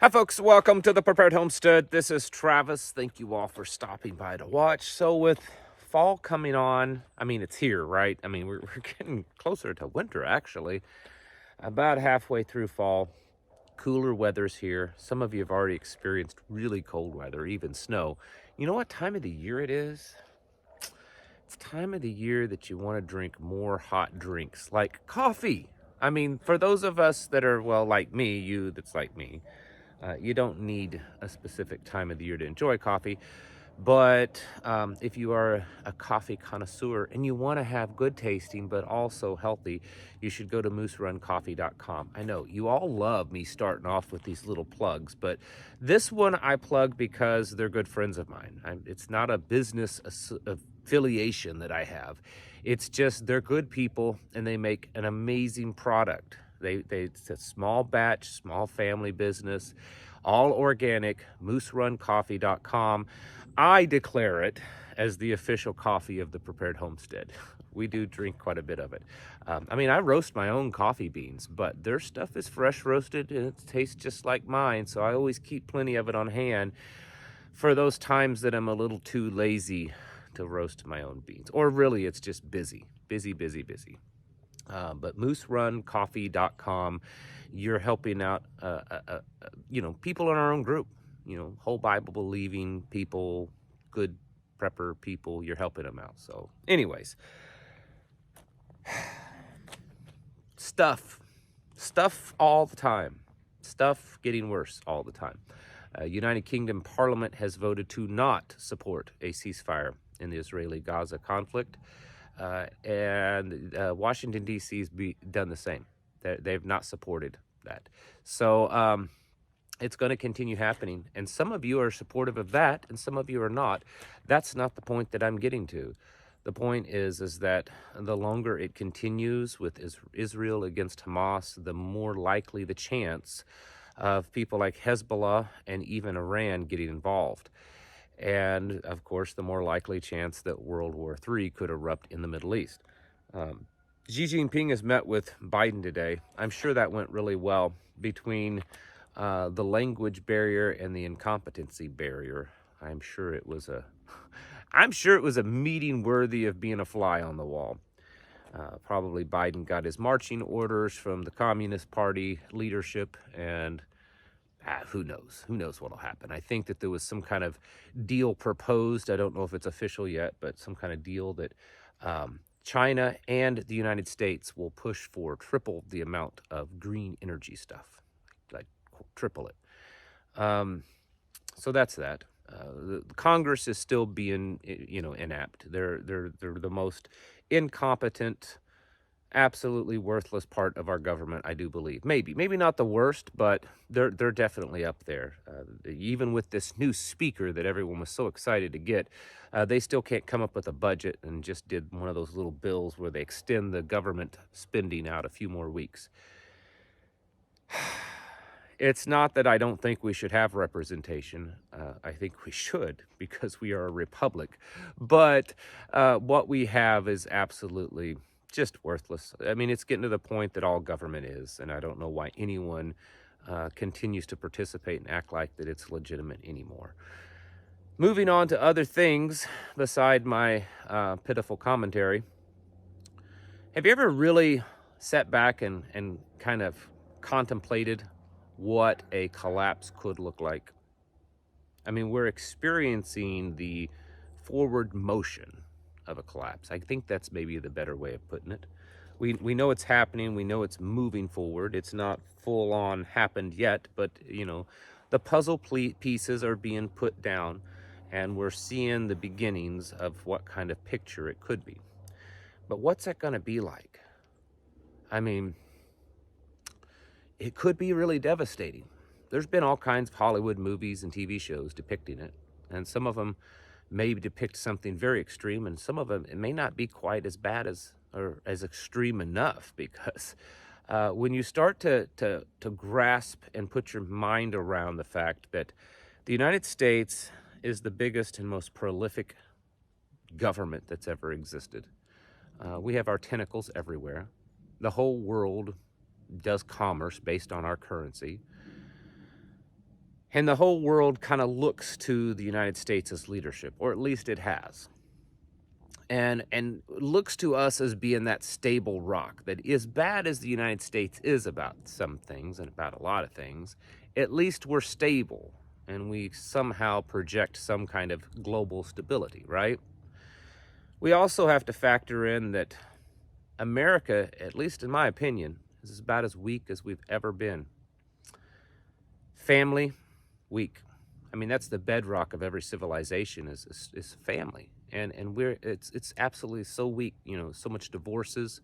Hi folks, welcome to the Prepared Homestead. This is Travis. Thank you all for stopping by to watch. So with fall coming on, I mean, it's here, right? I mean, we're getting closer to winter, actually. About halfway through fall, cooler weather's here. Some of you have already experienced really cold weather, even snow. You know what time of the year it is? It's time of the year that you want to drink more hot drinks, like coffee. I mean, for those of us that are, well, like me, you that's like me, you don't need a specific time of the year to enjoy coffee, but if you are a coffee connoisseur and you want to have good tasting but also healthy, you should go to mooseruncoffee.com. I know you all love me starting off with these little plugs, but this one I plug because they're good friends of mine. It's not a business affiliation that I have. It's just they're good people and they make an amazing product. It's a small batch, small family business, all organic, mooseruncoffee.com. I declare it as the official coffee of the Prepared Homestead. We do drink quite a bit of it. I mean, I roast my own coffee beans, but their stuff is fresh roasted and it tastes just like mine, so I always keep plenty of it on hand for those times that I'm a little too lazy to roast my own beans. Or really, it's just busy. But mooseruncoffee.com, you're helping out, people in our own group, whole Bible believing people, good prepper people, you're helping them out. So anyways, stuff all the time, stuff getting worse all the time. United Kingdom Parliament has voted to not support a ceasefire in the Israeli-Gaza conflict. And Washington, D.C. has done the same. They've not supported that. So it's going to continue happening. And some of you are supportive of that, and some of you are not. That's not the point that I'm getting to. The point is that the longer it continues with Israel against Hamas, the more likely the chance of people like Hezbollah and even Iran getting involved. And, of course, the more likely chance that World War III could erupt in the Middle East. Xi Jinping has met with Biden today. I'm sure that went really well between the language barrier and the incompetency barrier. I'm sure it was a meeting worthy of being a fly on the wall. Probably Biden got his marching orders from the Communist Party leadership, and who knows? Who knows what'll happen? I think that there was some kind of deal proposed. I don't know if it's official yet, but some kind of deal that China and the United States will push for triple the amount of green energy stuff, like triple it. So that's that. The Congress is still being, inept. They're the most incompetent, absolutely worthless part of our government, I do believe. Maybe not the worst, but they're definitely up there. Even with this new speaker that everyone was so excited to get, they still can't come up with a budget, and just did one of those little bills where they extend the government spending out a few more weeks. It's not that I don't think we should have representation. I think we should, because we are a republic. But what we have is absolutely just worthless. I mean, it's getting to the point that all government is, and I don't know why anyone continues to participate and act like that it's legitimate anymore. Moving on to other things beside my pitiful commentary. Have you ever really sat back and kind of contemplated what a collapse could look like? I mean, we're experiencing the forward motion of a collapse. I think that's maybe the better way of putting it. We know it's happening. We know it's moving forward. It's not full on happened yet, but the puzzle pieces are being put down, and we're seeing the beginnings of what kind of picture it could be. But what's that going to be like? I mean, it could be really devastating. There's been all kinds of Hollywood movies and TV shows depicting it, and some of them may depict something very extreme, and some of them, it may not be quite as bad as, or as extreme enough, because when you start to grasp and put your mind around the fact that the United States is the biggest and most prolific government that's ever existed. We have our tentacles everywhere. The whole world does commerce based on our currency. And the whole world kind of looks to the United States as leadership, or at least it has. And looks to us as being that stable rock, that as bad as the United States is about some things and about a lot of things, at least we're stable and we somehow project some kind of global stability, right? We also have to factor in that America, at least in my opinion, is about as weak as we've ever been. Family, weak. I mean, that's the bedrock of every civilization is family. And it's absolutely so weak, so much divorces,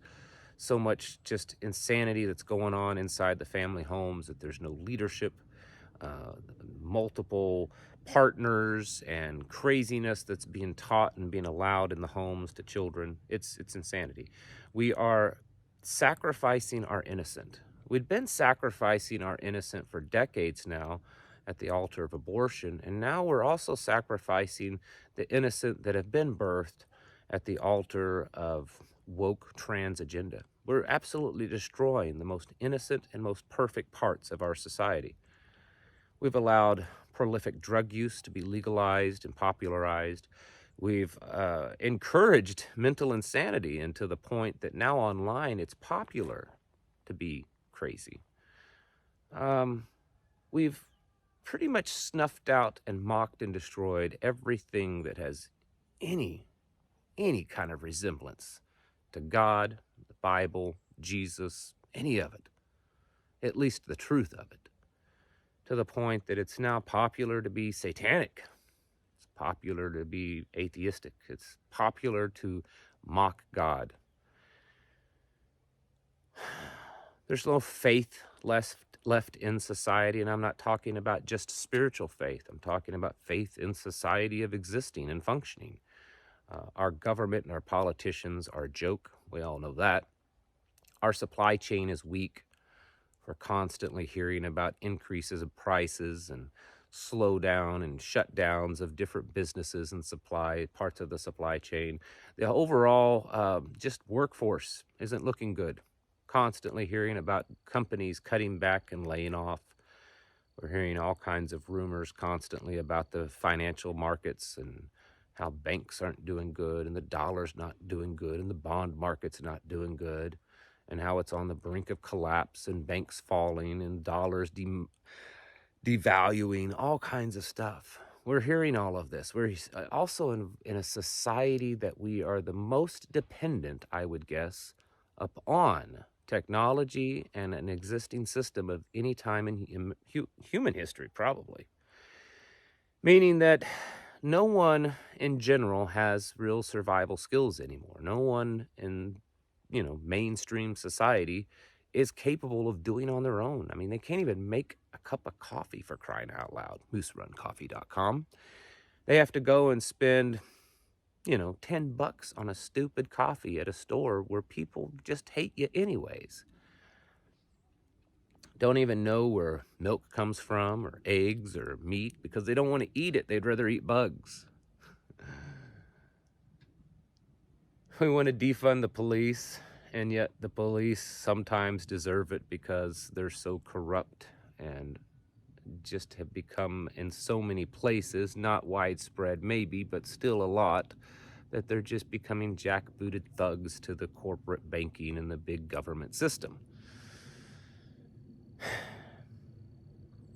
so much just insanity that's going on inside the family homes, that there's no leadership, uh, multiple partners, and craziness that's being taught and being allowed in the homes to children. It's insanity. We are sacrificing our innocent. We've been sacrificing our innocent for decades now at the altar of abortion, and now we're also sacrificing the innocent that have been birthed at the altar of woke trans agenda. We're absolutely destroying the most innocent and most perfect parts of our society. We've allowed prolific drug use to be legalized and popularized. We've encouraged mental insanity, and to the point that now online it's popular to be crazy. We've pretty much snuffed out and mocked and destroyed everything that has any kind of resemblance to God, the Bible, Jesus, any of it, at least the truth of it, to the point that it's now popular to be satanic. It's popular to be atheistic. It's popular to mock God. There's no faith left in society, and I'm not talking about just spiritual faith. I'm talking about faith in society of existing and functioning. Our government and our politicians are a joke. We all know that. Our supply chain is weak. We're constantly hearing about increases of prices and slowdown and shutdowns of different businesses and parts of the supply chain. The overall just workforce isn't looking good. Constantly hearing about companies cutting back and laying off. We're hearing all kinds of rumors constantly about the financial markets and how banks aren't doing good, and the dollar's not doing good, and the bond market's not doing good, and how it's on the brink of collapse, and banks falling, and dollars devaluing, all kinds of stuff. We're hearing all of this. We're also in a society that we are the most dependent, I would guess, upon technology and an existing system of any time in human history, probably. Meaning that no one in general has real survival skills anymore. No one in, mainstream society is capable of doing on their own. I mean, they can't even make a cup of coffee, for crying out loud. MooseRunCoffee.com. They have to go and spend, $10 on a stupid coffee at a store where people just hate you anyways. Don't even know where milk comes from, or eggs, or meat, because they don't want to eat it. They'd rather eat bugs. We want to defund the police, and yet the police sometimes deserve it because they're so corrupt and just have become, in so many places, not widespread maybe, but still a lot, that they're just becoming jackbooted thugs to the corporate banking and the big government system.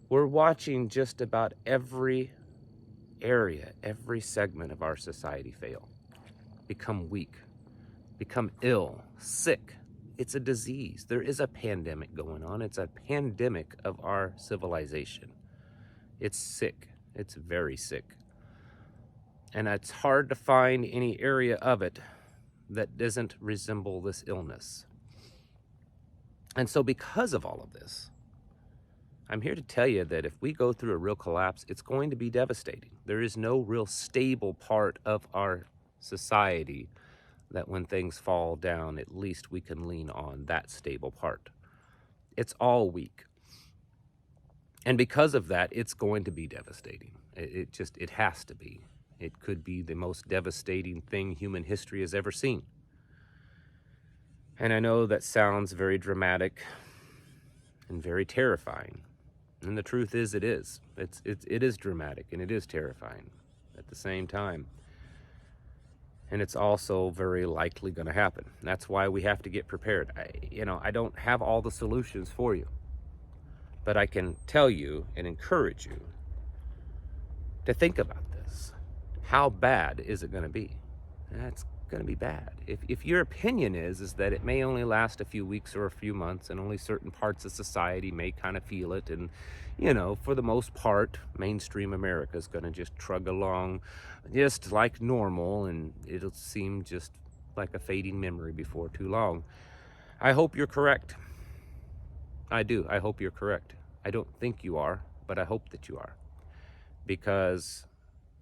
We're watching just about every area, every segment of our society fail, become weak, become ill, sick. It's a disease. There is a pandemic going on. It's a pandemic of our civilization. It's sick. It's very sick. And it's hard to find any area of it that doesn't resemble this illness. And so because of all of this, I'm here to tell you that if we go through a real collapse, it's going to be devastating. There is no real stable part of our society that when things fall down, at least we can lean on that stable part. It's all weak. And because of that, it's going to be devastating. It has to be. It could be the most devastating thing human history has ever seen. And I know that sounds very dramatic and very terrifying. And the truth is, it is. It is dramatic and it is terrifying at the same time. And it's also very likely going to happen. That's why we have to get prepared. I don't have all the solutions for you, but I can tell you and encourage you to think about this. How bad is it going to be? That's going to be bad. If your opinion is that it may only last a few weeks or a few months and only certain parts of society may kind of feel it, and for the most part, mainstream America is going to just trug along just like normal, and it'll seem just like a fading memory before too long. I hope you're correct. I do. I hope you're correct. I don't think you are, but I hope that you are. Because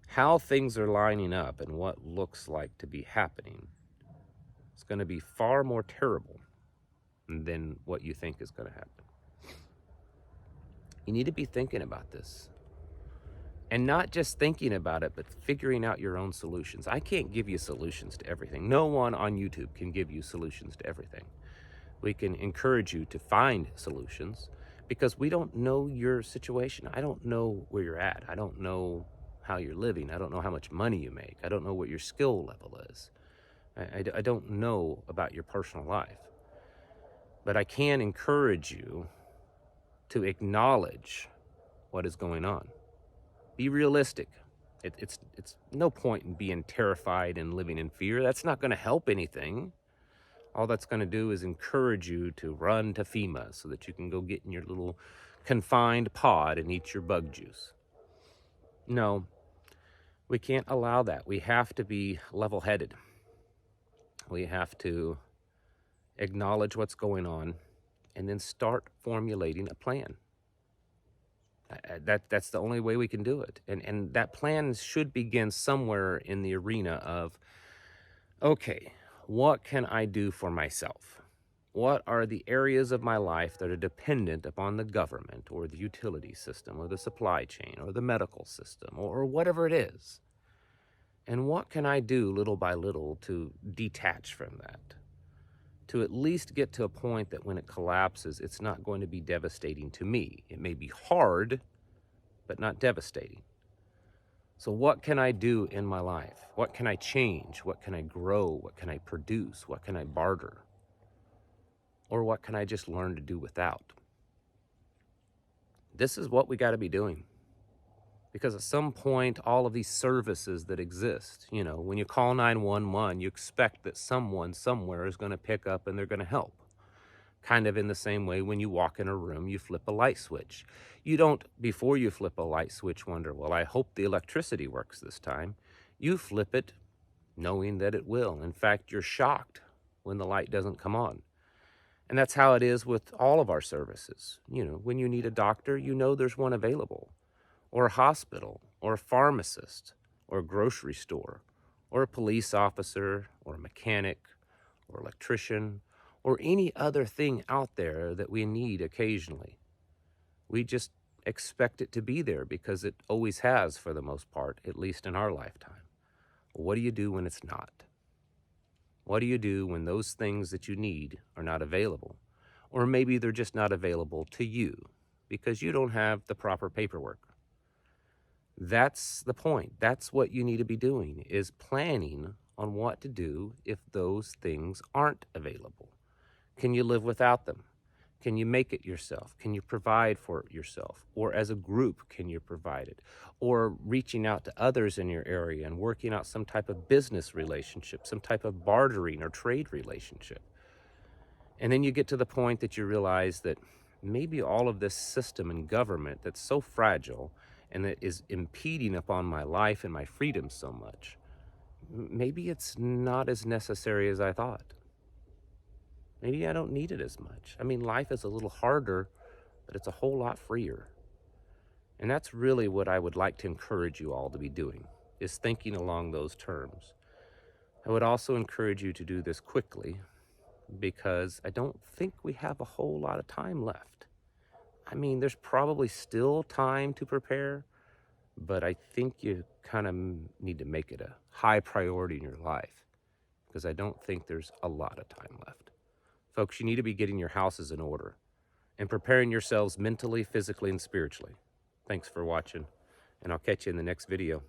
how things are lining up and what looks like to be happening is going to be far more terrible than what you think is going to happen. You need to be thinking about this. And not just thinking about it, but figuring out your own solutions. I can't give you solutions to everything. No one on YouTube can give you solutions to everything. We can encourage you to find solutions because we don't know your situation. I don't know where you're at. I don't know how you're living. I don't know how much money you make. I don't know what your skill level is. I don't know about your personal life. But I can encourage you to acknowledge what is going on. Be realistic. It's no point in being terrified and living in fear. That's not going to help anything. All that's going to do is encourage you to run to FEMA so that you can go get in your little confined pod and eat your bug juice. No, we can't allow that. We have to be level-headed. We have to acknowledge what's going on and then start formulating a plan. That's the only way we can do it. And that plan should begin somewhere in the arena of, okay, what can I do for myself? What are the areas of my life that are dependent upon the government or the utility system or the supply chain or the medical system or whatever it is? And what can I do little by little to detach from that? To at least get to a point that when it collapses, it's not going to be devastating to me. It may be hard, but not devastating. So what can I do in my life? What can I change? What can I grow? What can I produce? What can I barter? Or what can I just learn to do without? This is what we got to be doing. Because at some point, all of these services that exist, when you call 911, you expect that someone somewhere is going to pick up and they're going to help. Kind of in the same way when you walk in a room, you flip a light switch. You don't, before you flip a light switch, wonder, well, I hope the electricity works this time. You flip it knowing that it will. In fact, you're shocked when the light doesn't come on. And that's how it is with all of our services. When you need a doctor, you know there's one available, or a hospital, or a pharmacist, or a grocery store, or a police officer, or a mechanic, or electrician, or any other thing out there that we need occasionally. We just expect it to be there because it always has for the most part, at least in our lifetime. What do you do when it's not? What do you do when those things that you need are not available? Or maybe they're just not available to you because you don't have the proper paperwork. That's the point. That's what you need to be doing, is planning on what to do if those things aren't available. Can you live without them? Can you make it yourself? Can you provide for it yourself? Or as a group, can you provide it? Or reaching out to others in your area and working out some type of business relationship, some type of bartering or trade relationship. And then you get to the point that you realize that maybe all of this system and government that's so fragile and that is impeding upon my life and my freedom so much, maybe it's not as necessary as I thought. Maybe I don't need it as much. I mean, life is a little harder, but it's a whole lot freer. And that's really what I would like to encourage you all to be doing, is thinking along those terms. I would also encourage you to do this quickly because I don't think we have a whole lot of time left. I mean, there's probably still time to prepare, but I think you kind of need to make it a high priority in your life because I don't think there's a lot of time left. Folks, you need to be getting your houses in order. and preparing yourselves mentally, physically, and spiritually. Thanks for watching, and I'll catch you in the next video.